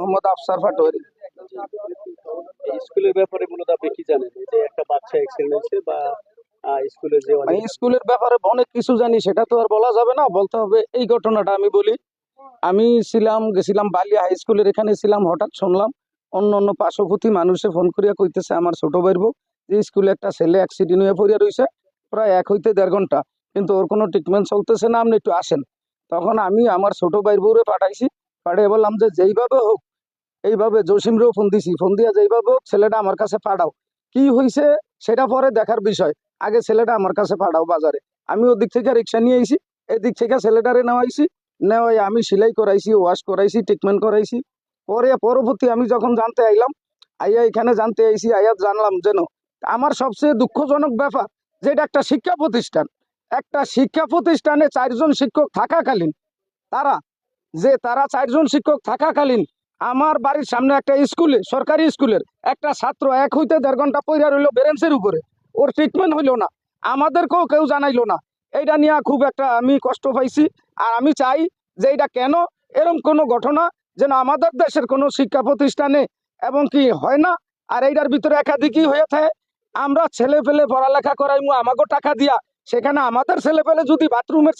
মোহাম্মদ আফসার পাটোয়ারি। এই স্কুলের ব্যাপারে মূলত আপনি কি জানেন, এই যে একটা বাচ্চা অ্যাক্সিডেন্ট হয়েছে বা স্কুলের যে আমি স্কুলের ব্যাপারে অনেক কিছু জানি, সেটা তো আর বলা যাবে না, বলতে হবে এই ঘটনাটা আমি বলি। আমি গেছিলাম বালিয়া হাই স্কুলের এখানে ছিলাম, হঠাৎ শুনলাম অন্য অন্য পার্শ্ববর্তী মানুষে ফোন করিয়া কইতেছে আমার ছোট ভাইর বউ যে স্কুলে একটা ছেলে অ্যাক্সিডেন্ট হয়ে পড়িয়া রয়েছে, প্রায় 1 হইতে 1.5 ঘন্টা, কিন্তু ওর কোনো ট্রিটমেন্ট চলতেছে না, আপনি একটু আসেন। তখন আমি আমার ছোট ভাইর বউরে পাঠাইছি, পাঠিয়ে বললাম যে যেইভাবে হোক, এইভাবে জসিমরেও ফোন দিছি, ফোন দিয়া যেইভাবে হোক ছেলেটা আমার কাছে পাঠাও, কি হয়েছে সেটা পরে দেখার বিষয়, আগে ছেলেটা আমার কাছে পাঠাও বাজারে। আমি ওদিক থেকে রিক্সা নিয়ে আইছি, এদিক থেকে ছেলেটারে নেওয়াইছি, নেওয়াই আমি সেলাই করাইছি, ওয়াশ করাইছি, ট্রিটমেন্ট করাইছি। পরে পরবর্তী আমি যখন জানতে আইলাম, আইয়া এখানে জানতে আইছি, আইয়া জানলাম যেন আমার সবচেয়ে দুঃখজনক ব্যাপার, যে এটা একটা শিক্ষা প্রতিষ্ঠান, একটা শিক্ষা প্রতিষ্ঠানে 4 জন শিক্ষক থাকাকালীন, তারা 4 জন শিক্ষক থাকাকালীন আমার বাড়ির সামনে একটা স্কুলে, সরকারি স্কুলের একটা ছাত্র 1 হইতে 1.5 ঘন্টা পইরা রইল বেঞ্চের উপরে, ওর ট্রিটমেন্ট হইলো না, আমাদেরকেও কেউ জানাইলো না। এইটা নিয়ে খুব একটা আমি কষ্ট পাইছি। আর আমি চাই যে এটা কেন এরকম কোনো ঘটনা যেন আমাদের দেশের কোনো শিক্ষা প্রতিষ্ঠানে এবং কি হয় না। আর এইটার ভিতরে একাধিকই হয়ে থাকে, আমরা ছেলে পেলে পড়ালেখা করাইমু আমাকে টাকা দিয়া, সেখানে আমাদের ছেলে পেলে যদি বাথরুমের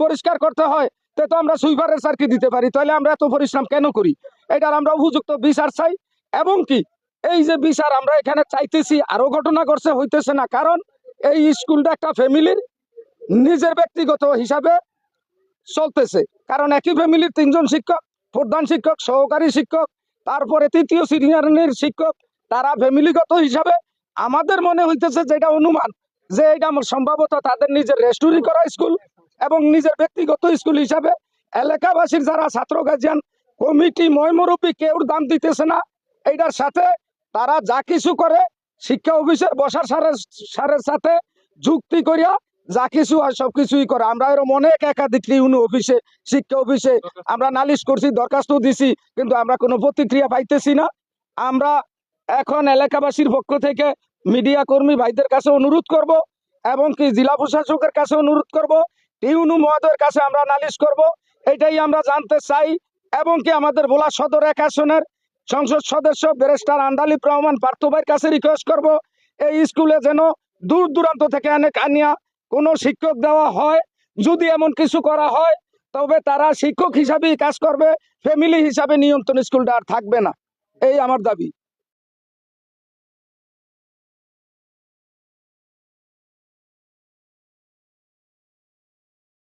পরিষ্কার করতে হয়, তো আমরা সুইপারের চাকরি দিতে পারি, তাহলে আমরা এত পরিশ্রম কেন করি? এটার আমরা উপযুক্ত বিচার চাই। এবং কি এই যে বিচার আমরা এখানে চাইতেছি, আরো ঘটনা ঘটছে হইতেছে না, কারণ এই স্কুলটা একটা ফ্যামিলির নিজের ব্যক্তিগত হিসাবে চলতেছে, কারণ একই ফ্যামিলির 3 জন শিক্ষক, প্রধান শিক্ষক, সহকারী শিক্ষক, তারপরে 3য় সিনিয়র শিক্ষক, তারা ফ্যামিলিগত হিসাবে আমাদের মনে হইতেছে, যেটা অনুমান যে এটা আমার সম্ভবত তাদের নিজের রেস্টুরি করা স্কুল এবং নিজের ব্যক্তিগত স্কুল হিসাবে এলাকাবাসীর যারা ছাত্র গার্জিয়ান কমিটি ময়মুরব্বী কেউ দাম দিতেছে না। এইটার সাথে তারা যা কিছু করে শিক্ষা অফিসের বসার সারের সাথে যুক্তি করিয়া যা কিছু হয় সবকিছুই করে। আমরা এরকম অনেক একাধিক ইউনি অফিসে, শিক্ষা অফিসে আমরা নালিশ করছি, দরখাস্ত দিছি, কিন্তু আমরা কোনো প্রতিক্রিয়া পাইতেছি না। আমরা এখন এলাকাবাসীর পক্ষ থেকে মিডিয়া কর্মী ভাইদের কাছে অনুরোধ করব এবং কি জেলা প্রশাসকের কাছে অনুরোধ করব, ইউনু মহোদয়ের কাছে আমরা নালিশ করব, এটাই আমরা জানতে চাই। এবং কি আমাদের ভোলা সদর 1 আসনের সংসদ সদস্য ব্যারিস্টার আন্দালিব রহমান পার্থ ভাইয়ের কাছে রিকোয়েস্ট করব, এই স্কুলে যেন দূর দূরান্ত থেকে আনিয়া কোনো শিক্ষক দেওয়া হয়। যদি এমন কিছু করা হয় তবে তারা শিক্ষক হিসাবেই কাজ করবে, ফ্যামিলি হিসাবে নিয়ন্ত্রণ স্কুলটা আর থাকবে না, এই আমার দাবি।